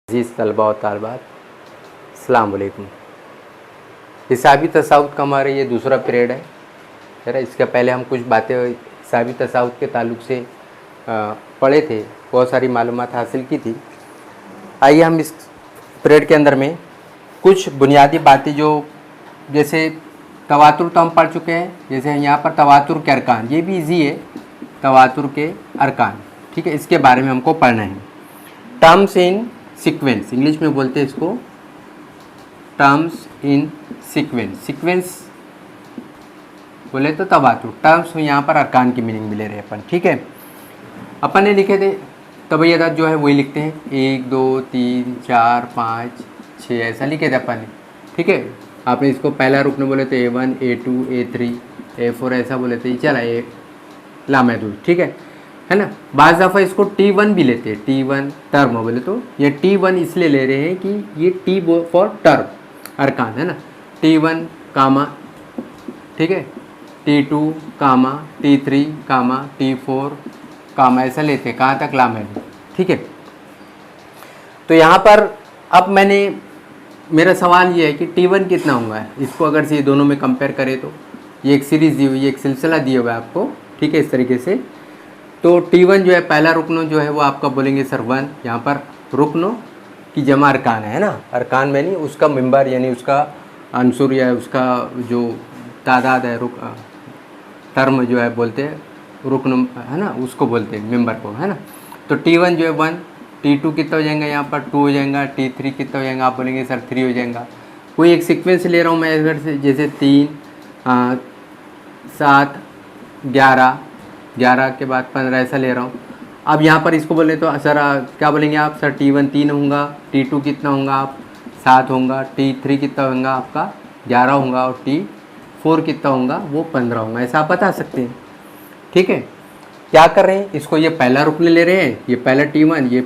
अज़ीज़ तलबा और तालबात, अस्सलाम वालेकुम। हिसाबी तसाउत का हमारा ये दूसरा पीरियड है ना। इसके पहले हम कुछ बातें हिसाबी तसाउत के ताल्लुक़ से पढ़े थे, बहुत सारी मालूमात हासिल की थी। आइए हम इस पीरियड के अंदर में कुछ बुनियादी बातें जो जैसे तवातुर तो हम पढ़ चुके हैं। जैसे यहाँ पर तवातुर के अरकान, ये भी इजी है, तवातुर के अरकान, ठीक है। इसके बारे में हमको पढ़ना है। टर्म्स इन सीक्वेंस, इंग्लिश में बोलते हैं इसको टर्म्स इन सीक्वेंस। सीक्वेंस बोले तो तवातुर, टर्म्स में यहाँ पर अरकान की मीनिंग भी ले रहे हैं अपन, ठीक है। अपन ने लिखे थे तबैयत जो है वही लिखते हैं, 1 2 3 4 5 6 ऐसा लिखे थे अपन ने, ठीक है। आपने इसको पहला रुकन बोले तो A1 A2 A3 A4 ऐसा बोले थे, चला ये लामहदूद, ठीक है ना। बाज़ दफ़ा इसको T1 भी लेते हैं, T1 टर्म बोले तो ये T1 इसलिए ले रहे हैं कि ये T फॉर टर्म अरकान है ना। T1 कामा, ठीक है, T2 कामा, T3 कामा, T4 कामा ऐसा लेते हैं, कहाँ तक लामहदूद, ठीक है। तो यहाँ पर अब मेरा सवाल ये है कि T1 कितना होगा। इसको अगर से ये दोनों में कंपेयर करें तो ये एक सीरीज़ दी हुई है, एक सिलसिला दिया हुआ है आपको, ठीक है, इस तरीके से। तो T1 जो है पहला रुकन जो है वो आपका बोलेंगे सर 1, यहाँ पर रुकनों की जमा अरकान है ना। अरकान में नहीं, उसका मेंबर यानी उसका अंसुर या उसका जो तादाद है, टर्म जो है बोलते हैं रुकन है ना, उसको बोलते हैं मेंबर को, है ना। तो T1 जो है 1, T2 कितना हो जाएगा, यहाँ पर 2 हो जाएगा, T3 कितना हो जाएगा, आप बोलेंगे सर 3 हो जाएगा। कोई एक सीक्वेंस ले रहा हूँ मैं अगर से, जैसे 3 7 11 के बाद 15 ऐसा ले रहा हूँ। अब यहाँ पर इसको बोले तो सर क्या बोलेंगे आप, सर T1 3 होगा, T2 कितना होगा आप 7 होगा, T3 कितना होगा आपका 11 होगा और T4 कितना होगा वो 15 होगा, ऐसा आप बता सकते हैं, ठीक है। क्या कर रहे हैं, इसको ये पहला रुकन ले रहे हैं, ये पहला T1, ये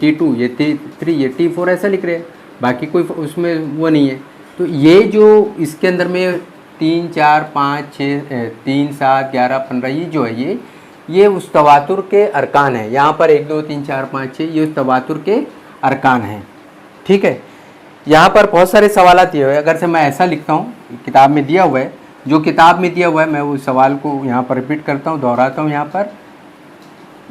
T2, ये T3, ये T4 ऐसा लिख रहे हैं, बाकी कोई उसमें वो नहीं है। तो ये जो इसके अंदर में 3 4 5 6 3 7 11 15 ये जो है ये उस तवातुर के अरकान है। यहाँ पर 1 2 3 4 5 6 ये उस तवातुर के अरकान हैं, ठीक है। यहाँ पर बहुत सारे सवाल दिए हुए हैं। अगर से मैं ऐसा लिखता हूँ, किताब में दिया हुआ है, जो किताब में दिया हुआ है मैं उस सवाल को यहाँ पर रिपीट करता हूँ, दोहराता हूँ। यहाँ पर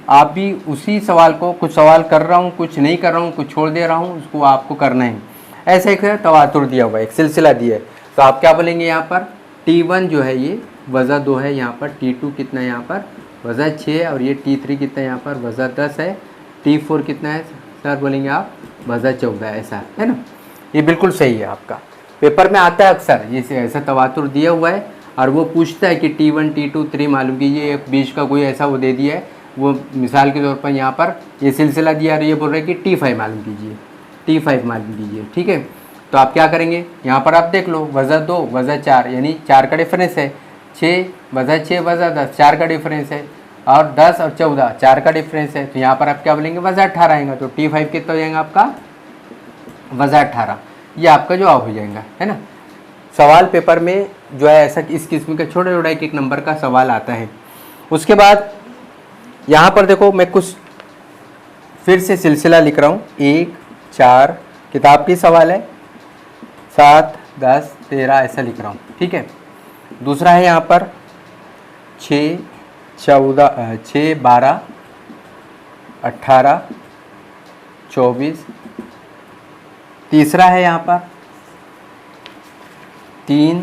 आप भी उसी सवाल को, कुछ सवाल कर रहा हूँ, कुछ नहीं कर रहा हूँ, कुछ छोड़ दे रहा हूँ, उसको आपको करना है। ऐसे एक तवातुर दिया हुआ है, एक सिलसिला दिया है, तो आप क्या बोलेंगे यहाँ पर T1 जो है ये वज़ा 2 है, यहाँ पर T2 कितना है, यहाँ पर वज़ा 6 और ये T3 कितना है, यहाँ पर वज़ा 10 है, T4 कितना है सर बोलेंगे आप वज़ा 14, ऐसा है ना। ये बिल्कुल सही है, आपका पेपर में आता है अक्सर ये ऐसा तवातुर दिया हुआ है और वो पूछता है कि T1 T2 3 मालूम कीजिए, एक बीच का कोई ऐसा वो दे दिया है, वो मिसाल के तौर पर यहाँ पर ये सिलसिला दिया और ये बोल रहे हैं कि T5 मालूम कीजिए, T5 मालूम कीजिए, ठीक है। तो आप क्या करेंगे, यहाँ पर आप देख लो वज़ा 2 वज़ा 4 यानी 4 का डिफरेंस है, 6 वज़ा 6 वज़ा 10 4 का डिफरेंस है, और 10 और 14 4 का डिफरेंस है। तो यहाँ पर आप क्या बोलेंगे वज़ा 18 आएगा, तो T5 कितना हो जाएगा आपका वज़ा 18, ये आपका जवाब हो जाएगा, है ना। सवाल पेपर में जो है ऐसा इस किस्म का छोटा छोटा एक नंबर का सवाल आता है। उसके बाद यहाँ पर देखो मैं कुछ फिर से सिलसिला लिख रहा हूँ, 1 4 किताब की सवाल है, 7 10 13 ऐसा लिख रहा हूँ, ठीक है। दूसरा है यहाँ पर 6 12 18 24। तीसरा है यहाँ पर 3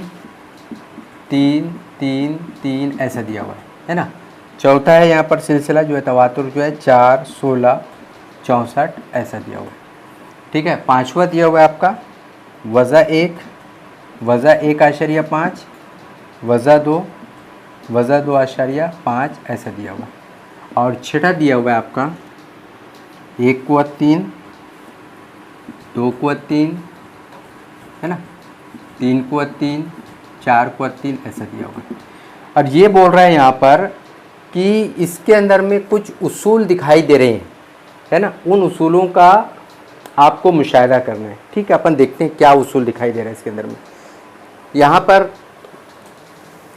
3 3 3 ऐसा दिया हुआ है ना। चौथा है यहाँ पर सिलसिला जो है तवातुर जो है 4 16 64 ऐसा दिया हुआ है, ठीक है। पाँचवा दिया हुआ है आपका वज़ा 1 1.5 वज़ा 2 2.5 ऐसा दिया हुआ है। और छठा दिया हुआ है आपका 1 को 3 2 को 3 है ना, 3 को 3 4 को 3 ऐसा दिया हुआ है। और ये बोल रहा है यहाँ पर कि इसके अंदर में कुछ उसूल दिखाई दे रहे हैं, है ना, उन उसूलों का आपको मुशाहिदा करना है, ठीक है। अपन देखते हैं क्या उसूल दिखाई दे रहा है इसके अंदर में। यहाँ पर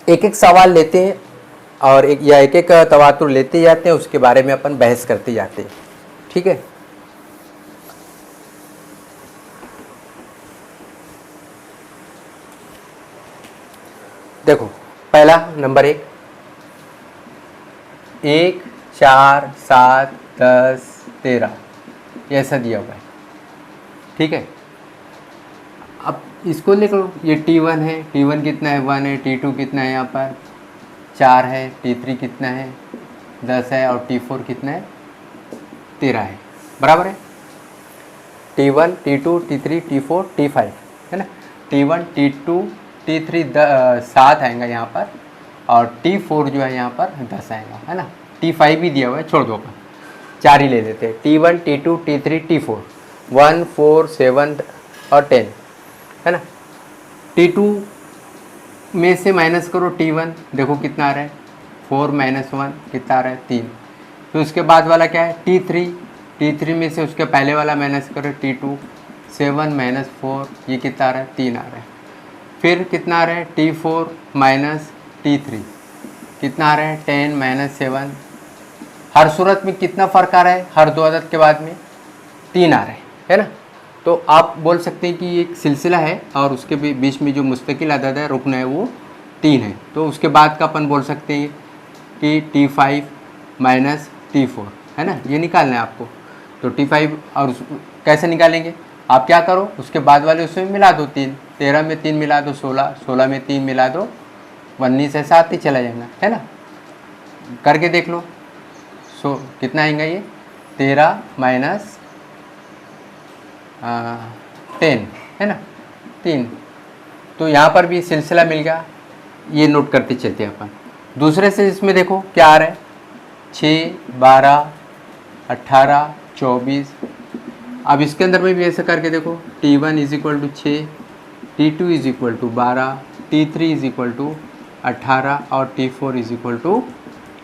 एक एक सवाल लेते हैं और एक एक तवातुर लेते जाते हैं, उसके बारे में अपन बहस करते जाते हैं, ठीक है। देखो पहला नंबर 1, 1 4 7 10 13 ये ऐसा दिया हुआ है, ठीक है। अब इसको लिख लो, ये T1 है, T1 कितना है 1 है, T2 कितना है यहाँ पर 4 है, T3 कितना है 10 है और T4 कितना है 13 है, बराबर है। T1 T2 T3 T4 T5 है ना। T1 T2 T3 7 आएगा यहाँ पर और T4 जो है यहाँ पर 10 आएगा, है ना। T5 भी दिया हुआ है, छोड़ दो अपन 4 ही ले लेते हैं। T1 T2 T3 T4 1 4 7 और 10 है ना। T2 में से माइनस करो T1, देखो कितना आ रहा है 4 - 1 कितना आ रहा है 3। फिर उसके बाद वाला क्या है T3 में से उसके पहले वाला माइनस करो T2 7 - 4 ये कितना आ रहा है 3 आ रहा है। फिर कितना आ रहा है T4 माइनस T3 कितना आ रहा है 10 - 7। हर सूरत में कितना फ़र्क आ रहा है, हर दो अदद के बाद में 3 आ रहा है ना। तो आप बोल सकते हैं कि ये एक सिलसिला है और उसके बीच में जो मुस्तकिल अदद है रुकन है वो 3 है। तो उसके बाद का अपन बोल सकते हैं कि T5 माइनस T4 है ना, ये निकालना है आपको। तो T5 और कैसे निकालेंगे, आप क्या करो उसके बाद वाले उसमें मिला दो 3, 13 में 3 मिला दो 16, 16 में 3 मिला दो 19 से 7 ही चला जाएगा, है ना। करके देख लो कितना आएगा ये 13 माइनस 10 है ना 3। तो यहाँ पर भी सिलसिला मिल गया, ये नोट करते चलते हैं अपन। दूसरे से इसमें देखो क्या आ रहा है 6 12 18 24। अब इसके अंदर में भी ऐसा करके देखो T1 = 6, T2 = 12, T3 = 18 और T4 =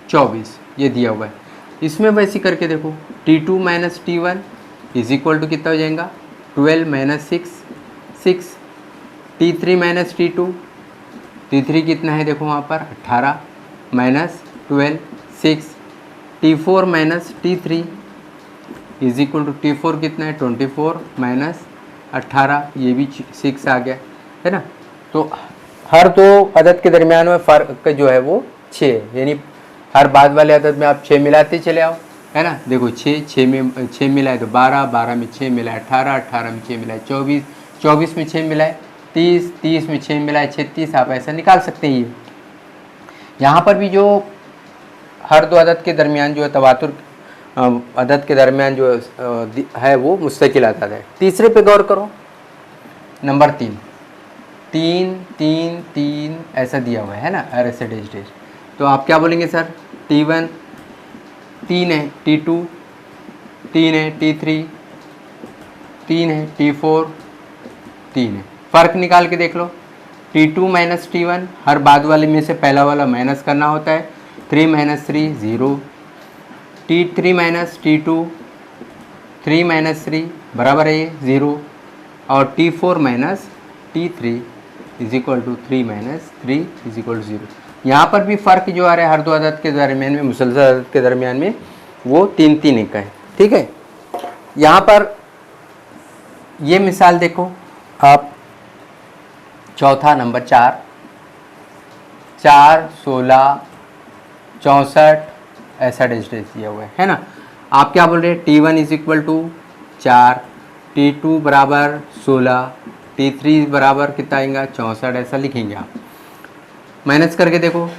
24 ये दिया हुआ है। इसमें वैसे करके देखो T2 माइनस T1 = कितना हो जाएगा 12 - 6 6, T3 माइनस T2 T3 कितना है देखो वहाँ पर 18 minus 12 6, T4 minus T3 T4 कितना है 24 माइनस 18 ये भी 6 आ गया, है ना। तो हर दो अदद के दरमियान में फ़र्क जो है वो 6 है, यानी हर बाद वाले अदद में आप 6 मिलाते चले आओ, है ना। देखो 6 में 6 मिलाए तो 12, 12 में 6 मिलाए 18, 18 में 6 मिलाए 24, 24 में 6 मिलाए 30, 30 में 6 मिलाए 36। आप ऐसा निकाल सकते हैं। ये यहाँ पर भी जो हर दो अदद के दरमियान जो है तवातुर अदद के दरमियान जो है वो मुस्तकिल अदद है। तीसरे पे गौर करो, नंबर 3 3 3 3 ऐसा दिया हुआ है ना, ऐसे डेज डेज। तो आप क्या बोलेंगे सर T1 3 है, T2 3 है, T3 3 है, T4 3 है। फ़र्क निकाल के देख लो T2 माइनस T1 हर बाद वाले में से पहला वाला माइनस करना होता है 3 - 3 0, T3 माइनस T2 3 - 3 बराबर है ये 0 और T4 माइनस T3 = 3 - 3 = 0। यहाँ पर भी फ़र्क जो आ रहा है हर दो अदद के दरमियान में मुसलसल अदद के दरमियान में वो 3 3 का है, ठीक है। यहाँ पर ये मिसाल देखो आप, चौथा नंबर 4 4 16 64 ऐसा डिस्टेंस दिया हुआ है ना। आप क्या बोल रहे हैं T1 = 4, T2 बराबर 16, T3 बराबर कितना आएगा 64 ऐसा लिखेंगे आप। माइनस करके देखो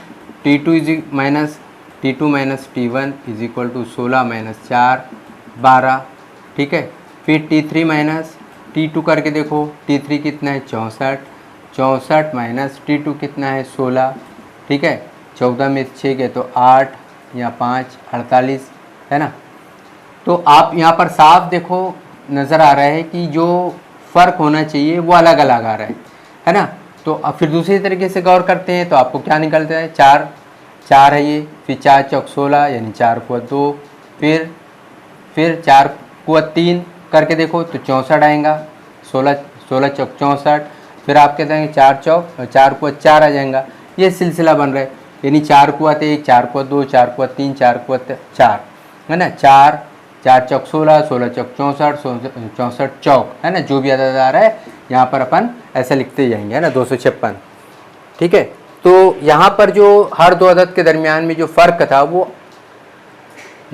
T2 माइनस T1 = 16 - 4 12, ठीक है। फिर T3 माइनस T2 करके देखो T3 कितना है 64, 64 माइनस T2 कितना है 16, ठीक है। 14 में 6 गए तो 8 या 5 48, है ना। तो आप यहाँ पर साफ देखो नज़र आ रहा है कि जो फ़र्क होना चाहिए वो अलग अलग आ रहा है ना। तो अब फिर दूसरी तरीके से गौर करते हैं तो आपको क्या निकलता है 4 4 है ये, फिर 4 चौक 16 यानी 4 को 2, फिर 4 को 3 करके देखो तो 64 आएगा, 16 चौक 64, फिर आप कहते हैं 4 को 4 आ जाएगा। ये सिलसिला बन रहा है, यानी 4 को 1 4 को 2 4 को 3 4 को 4, है ना। 4 चौक 16, 16 चौक 64, 64 चौक, है ना। जो भी अदद आ रहा है यहाँ पर अपन ऐसा लिखते जाएंगे, है ना 256, ठीक है। तो यहाँ पर जो हर दो अदद के दरमियान में जो फ़र्क था वो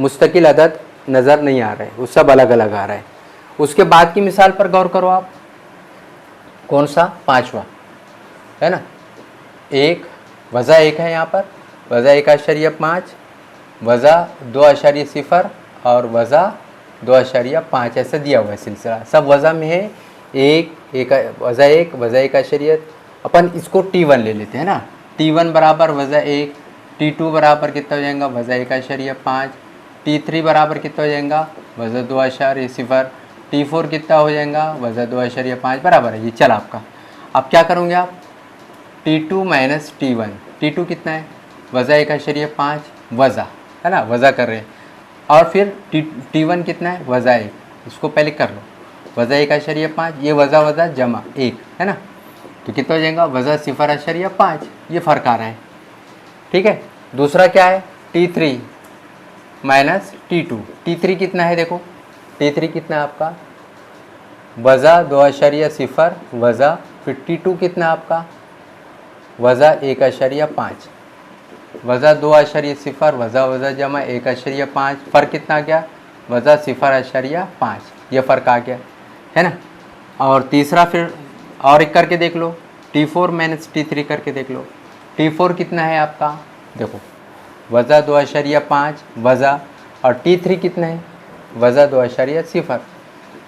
मुस्तकिल अदद नज़र नहीं आ रहा है, वो सब अलग अलग आ रहा है। उसके बाद की मिसाल पर गौर करो आप, कौन सा? पाँचवा है ना, एक वज़ा एक है यहाँ पर, वज़ा 1.5, वज़ा 2.0 और वज़ा 2.5 ऐसा दिया हुआ है सिलसिला, सब वज़ा में है। एक वज़ा एक, वज़ा 1.0, अपन इसको T1 ले लेते हैं ना, T1 बराबर वज़ा 1, T2 बराबर कितना हो जाएगा? वज़ा 1.5, T3 बराबर कितना हो जाएगा? वज़ा 2.0, T4 कितना हो जाएगा? वज़ा 2.5 बराबर है ये। चल आपका अब क्या करोगे आप? T2 माइनस T1, T2 कितना है? वज़ा 1.5 वज़ा है ना, वज़ा कर रहे हैं। और फिर T1 कितना है? वज़ा 1, इसको पहले कर लो, वज़ा 1.5, ये वज़ा वज़ा जमा 1 है ना, तो कितना हो जाएगा? वज़ा 0.5, ये फ़र्क आ रहा है। ठीक है, दूसरा क्या है? T3 माइनस T2, T3 कितना है? देखो T3 कितना है आपका? वज़ा 2.0 वज़ा, फिर T2 कितना है आपका? वज़ा 1.5, वज़ा 2.0 वज़ा वज़ा जमा 1.5, फ़र्क कितना आ गया? वज़ा 0.5, ये फ़र्क आ गया है ना। और तीसरा फिर और एक करके देख लो, T4 माइनस T3 करके देख लो। T4 कितना है आपका? देखो वज़ा 2.5 वज़ा, और T3 कितना है? वज़ा 2.0,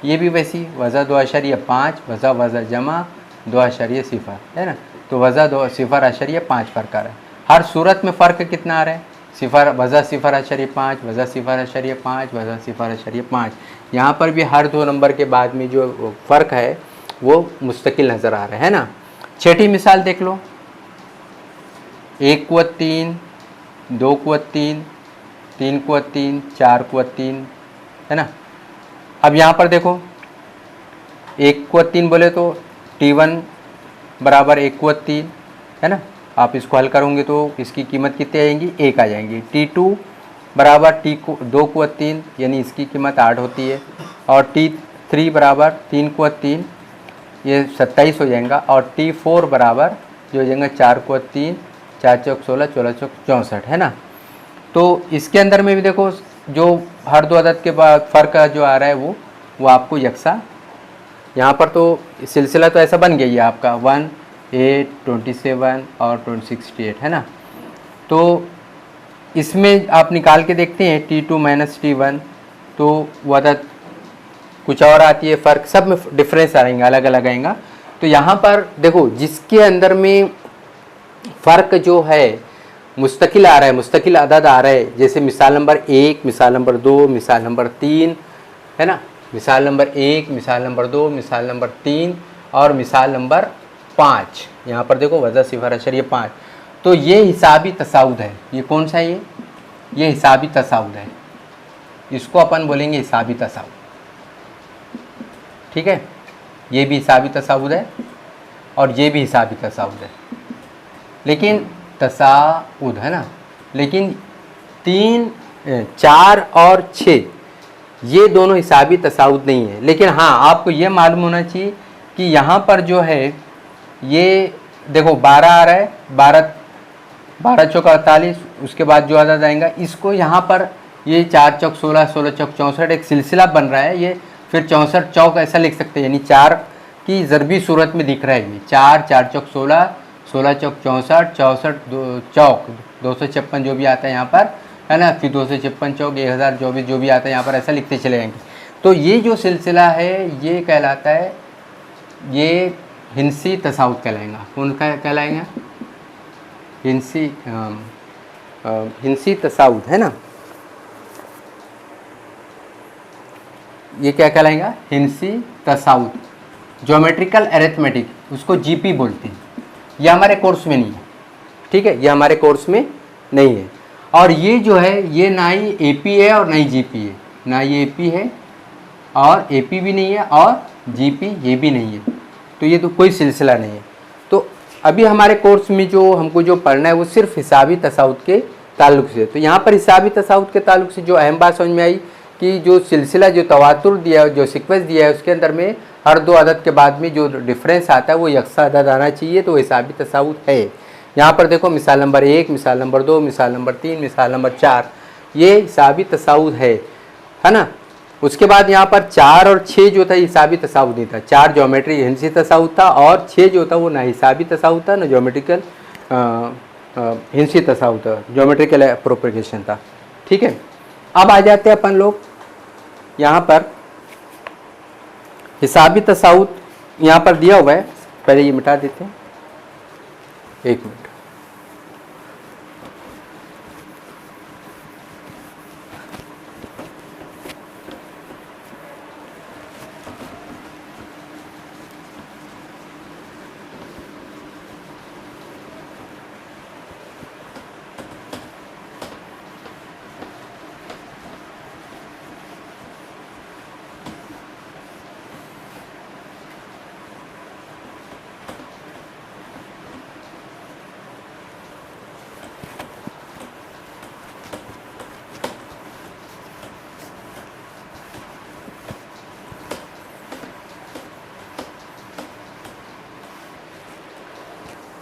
ये भी वैसी वज़ा 2.5 वज़ा वज़ा जमा 2.0 है ना, तो वज़ा 0.5 फ़र्क आ रहा है। हर सूरत में फ़र्क कितना आ रहा है? वज़ा 0.5 वज़ा 0.5 वज़ा 0.5। यहाँ पर भी हर दो नंबर के बाद में जो फ़र्क है वो मुस्तकिल नज़र आ रहा है ना। छठी मिसाल देख लो, 1 + 3, 2 + 3, 3 + 3, 4 + 3 है ना। अब यहाँ पर देखो 1 + 3 बोले तो T1 बराबर 1 + 3 है ना, आप इसको हल करोगे तो इसकी कीमत कितनी आएंगी? 1 आ जाएंगी। T2 बराबर 2 + 3 यानी इसकी कीमत 8 होती है, और T3 बराबर 3 + 3 ये 27 हो जाएगा, और T4 बराबर जो हो जाएगा 4 + 3, 4 × 16, 16 × 64 है ना। तो इसके अंदर में भी देखो जो हर दो अदद के बाद फ़र्क जो आ रहा है वो आपको यकसा, यहाँ पर तो सिलसिला तो ऐसा बन गया है आपका 1, 8, 27 और 68 है ना। तो इसमें आप निकाल के देखते हैं T2 माइनस T1, तो वो अदद कुछ और आती है, फ़र्क सब में डिफरेंस आएंगे, अलग अलग आएगा। तो यहाँ पर देखो जिसके अंदर में फ़र्क जो है मुस्तकिल आ रहा है, मुस्तकिल अदद आ रहा है, जैसे मिसाल नंबर 1, मिसाल नंबर 2, मिसाल नंबर 3 है ना, मिसाल नंबर 1, मिसाल नंबर 2, मिसाल नंबर 3 और मिसाल नंबर 5। यहाँ पर देखो वज़ा 0.5, तो ये हिसाबी तसाउद है। ये कौन सा है? ये हिसाबी तसाउद है, इसको अपन बोलेंगे हिसाबी तसाउद। ठीक है, ये भी हिसाबी तसाउद है और ये भी हिसाबी तसाउद है, लेकिन तसाउद है ना, लेकिन 3, 4 और 6 ये दोनों हिसाबी तसाउद नहीं है। लेकिन हाँ आपको ये मालूम होना चाहिए कि यहाँ पर जो है ये देखो 12 आ रहा है, 12 चौक 48, उसके बाद जो अदद आएगा इसको यहाँ पर ये 4 चौक 16, 16 चौक 64 एक सिलसिला बन रहा है, ये फिर 64 चौक ऐसा लिख सकते हैं, यानी 4 की ज़रबी सूरत में दिख रहा है ये 4, 4 चौक 16, 16 चौक 64, 64 चौक 256 जो भी आता है यहाँ पर है ना, फिर 256 चौक 1024 जो भी आता है यहाँ पर, ऐसा लिखते चले जाएंगे। तो ये जो सिलसिला है ये कहलाता है, ये हिंसी तसाउद कहलाएगा। कौन कहलाएगा? हिंसी तसाउद है ना, ये क्या कहलाएगा? हिंसी तसाउद। ज्योमेट्रिकल अरिथमेटिक, उसको जीपी बोलते हैं। ये हमारे कोर्स में नहीं है, ठीक है, ये हमारे कोर्स में नहीं है। और ये जो है ये ना ही एपी है और ना ही जीपी है, ना ये एपी है और एपी भी नहीं है और जीपी ये भी नहीं है, तो ये तो कोई सिलसिला नहीं है। तो अभी हमारे कोर्स में जो हमको जो पढ़ना है वो सिर्फ हिसाबी तसाउद के ताल्लुक़ से। तो यहाँ पर हिसाबी तसाउद के ताल्लुक़ से जो अहम बात समझ में आई कि जो सिलसिला जो तवातुर दिया है, जो सीक्वेंस दिया है, उसके अंदर में हर दो अदद के बाद में जो डिफरेंस आता है वो यकसा अदद आना चाहिए, तो हिसाबी तसाउद है। यहाँ पर देखो मिसाल नंबर 1, मिसाल नंबर 2, मिसाल नंबर 3, मिसाल नंबर 4, ये हिसाबी तसाउद है ना। उसके बाद यहाँ पर 4 और 6 जो था हिसाबी तसाउद नहीं था। 4 ज्योमेट्री हिंसी तसाउद था और 6 जो था वो ना हिसाबी तसाउद था ना ज्योमेट्रिकल हिंसी तसाउद था, ज्योमेट्रिकल अप्रोप्रिएशन था। ठीक है, अब आ जाते हैं अपन लोग यहाँ पर हिसाबी तसाउद यहाँ पर दिया हुआ है। पहले ये मिटा देते हैं, 1 मिनट।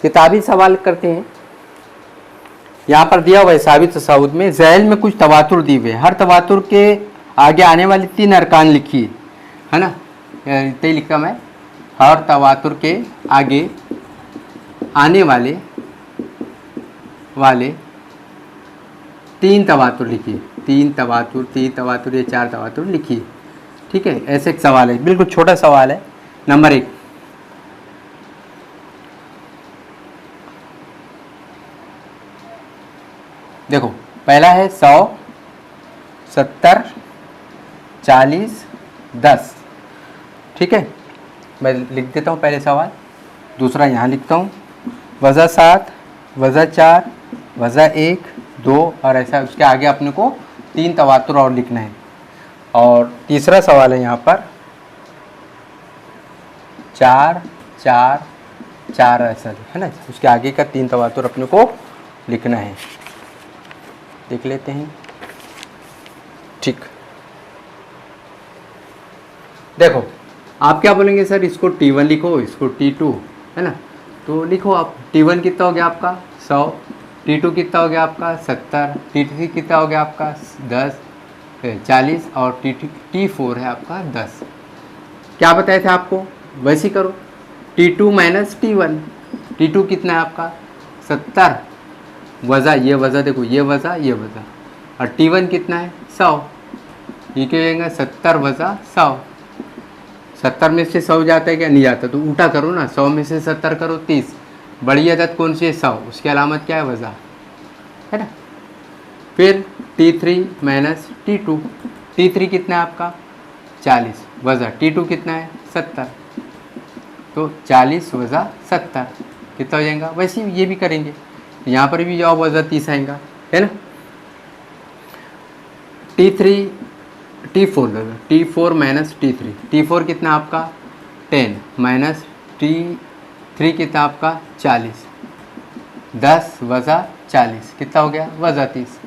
किताबी सवाल करते हैं। यहाँ पर दिया हुआ है हिसाबी तसाउद में ज़ैल में कुछ तवातुर दिए हुए, हर तवातुर के आगे आने वाली 3 अरकान लिखिए, है ना। इतना लिखा मैं, हर तवातुर के आगे आने वाले 3 तवातुर लिखिए। 3 तवातुर या 4 तवातुर लिखिए। ठीक है, ऐसे एक सवाल है, बिल्कुल छोटा सवाल है। नंबर 1, देखो पहला है 100, 70, 40, 10। ठीक है, मैं लिख देता हूँ पहले सवाल। दूसरा यहाँ लिखता हूँ, वज़ा 7, वज़ा 4, वज़ा 1, 2 और ऐसा उसके आगे अपने को 3 तवातुर और लिखना है। और तीसरा सवाल है यहाँ पर 4, 4, 4 ऐसा है ना, उसके आगे का 3 तवातुर अपने को लिखना है। देख लेते हैं। ठीक, देखो आप क्या बोलेंगे सर, इसको T1 लिखो, इसको T2, है ना। तो लिखो आप, T1 कितना हो गया आपका 100, T2 कितना हो गया आपका 70, T3 कितना हो गया आपका 10, 40 और T4 है आपका 10। क्या बताए थे आपको, वैसे ही करो। T2 माइनस T1, T2 कितना है आपका 70, वज़ा ये वज़ा देखो, ये वज़ा ये वज़ा, और T1 कितना है 100। ये क्या हो जाएगा 70 वज़ा 100। 70 में से 100 जाता है क्या, नहीं जाता, तो उल्टा करो ना, 100 में से 70 करो 30। बड़ी अदद कौन सी है 100, उसकी अलामत क्या है वज़ा, है ना। फिर T3 माइनस T2, T3 कितना है आपका 40 वज़ा, T2 कितना है 70, तो 40 वज़ा 70 कितना हो जाएगा। वैसे ये भी करेंगे, यहाँ पर भी जाओ वज़ा 30 आएगा, है ना। T4 माइनस T3, T4 कितना आपका 10 माइनस T3 कितना आपका 40, 10 वज़ा 40 कितना हो गया वज़ा 30,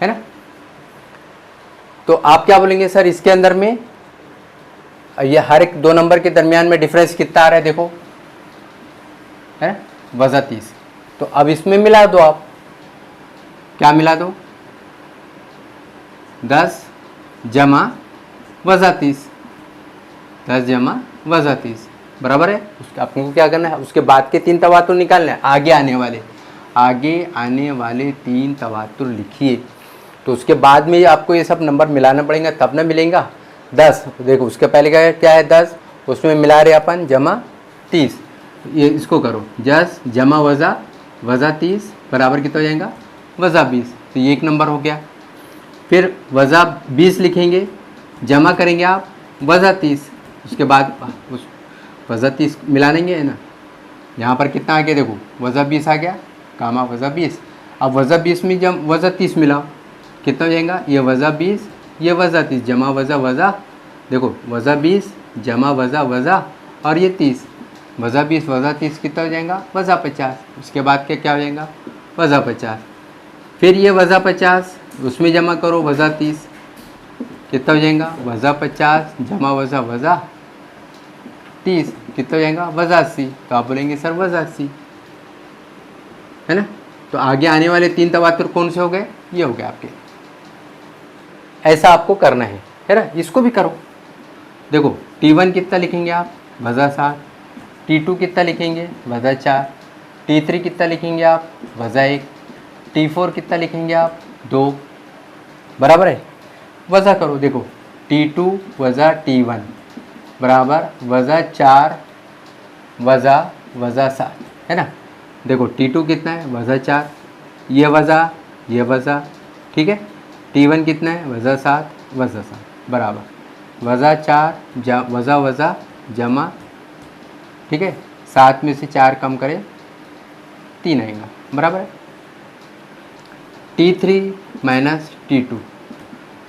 है ना। तो आप क्या बोलेंगे सर, इसके अंदर में ये हर एक 2 नंबर के दरमियान में डिफरेंस कितना आ रहा है, देखो है ना, वज़ा 30। तो अब इसमें मिला दो आप, क्या मिला दो, 10 जमा वज़ा 30, 10 जमा वज़ा 30 बराबर है। उसके आपको क्या करना है, उसके बाद के 3 तवातुर निकालना है, आगे आने वाले 3 तवातुर लिखिए। तो उसके बाद में आपको ये सब नंबर मिलाना पड़ेगा, तब ना मिलेगा। 10 देखो उसके पहले क्या है 10, उसमें मिला रहे अपन जमा 30, ये इसको करो 10 जमा वज़ा 30 बराबर कितना हो जाएगा वज़ा 20, तो ये एक नंबर हो गया। फिर वज़ा 20 लिखेंगे, जमा करेंगे आप वज़ा 30, उसके बाद उस वज़ा 30 मिला लेंगे, है ना। यहाँ पर कितना आ गया देखो, वज़ा 20 आ गया, कामा वज़ा 20। अब वज़ा 20 में जब वज़ा 30 मिलाओ कितना हो जाएगा, ये वज़ा 20 ये वज़ा 30 जमा वज़ा, देखो वज़ा 20 जमा वज़ा और ये 30, वज़ा 20 वज़ा 30 कितना हो जाएगा वज़ा 50। उसके बाद क्या हो जाएगा वज़ा 50। फिर ये वज़ा 50 उसमें जमा करो वज़ा 30 कितना हो जाएगा वज़ा 50 जमा वज़ा 30 कितना हो जाएगा वज़ा 80। तो आप बोलेंगे सर वज़ा 80, है ना। तो आगे आने वाले 3 तवातुर कौन से हो गए, ये हो गए आपके। ऐसा आपको करना है ना। इसको भी करो। देखो T1 कितना लिखेंगे आप, वज़ा 7, T2 कितना लिखेंगे, वज़ा 4, T3 कितना लिखेंगे आप, वज़ा 1, T4 कितना लिखेंगे आप, 2, बराबर है। वज़ा करो, देखो T2 वज़ा T1 बराबर वज़ा 4 वज़ा 7, है ना। देखो T2 कितना है, वज़ा 4, ये वज़ा, ठीक है। T1 कितना है, वज़ा 7 बराबर वज़ा 4 वज़ा जमा, ठीक है। 7 में से 4 कम करें 3 आएगा, बराबर है। T3 माइनस T2,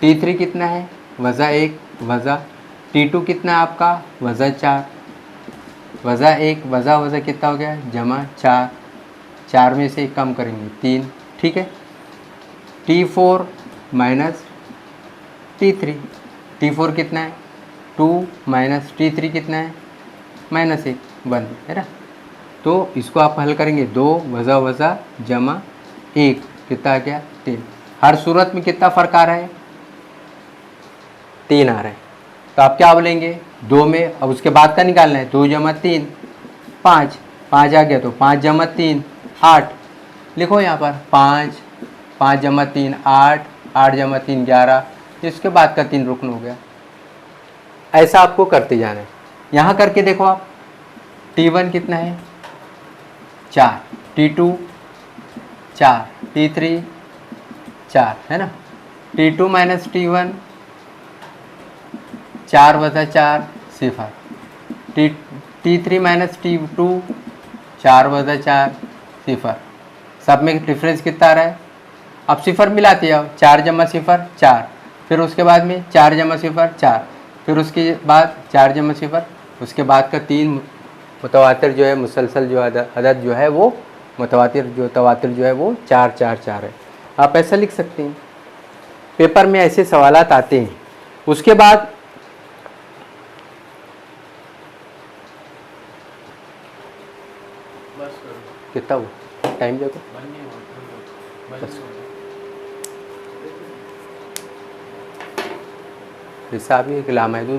T3 कितना है, वज़ा 1 वज़ा, T2 कितना है आपका, वज़ा 4, वज़ा 1 वज़ा कितना हो गया, जमा 4, 4 में से 1 कम करेंगे 3, ठीक है। T4 माइनस T3, T4 कितना है, 2 माइनस T3 कितना है, -1 1, है ना। तो इसको आप हल करेंगे, 2 वज़ा जमा 1 कितना आ गया, 3। हर सूरत में कितना फ़र्क आ रहा है, 3 आ रहा है। तो आप क्या बोलेंगे, 2 में, अब उसके बाद का निकालना है, 2 जमा 3 5, 5 आ गया, तो 5 जमा 3 8, लिखो यहाँ पर 5 जमा 3 8, 8 जमा 3 11, इसके बाद का 3 रुकन हो गया। ऐसा आपको करते जाना है। यहाँ करके देखो आप, T1 कितना है, 4, T2 4, T3 4, है ना। T2 minus T1 4 वज़ा 4 0, T3 minus T2 4 वज़ा 4 0, सब में डिफरेंस कितना आ रहा है, अब 0 मिलाते जाओ, 4 जमा 0 4, फिर उसके बाद में 4 जमा 0 4, फिर उसके बाद 4 जमा 0, उसके बाद का 3 मुतवातिर जो है, मुसलसल जो अदद जो है वो तवातिर जो है वो 4 4 4 है। आप ऐसा लिख सकते हैं, पेपर में ऐसे सवालात आते हैं। उसके बाद कितना हुआ टाइम, देखो बस हिसाब ये लामहदूद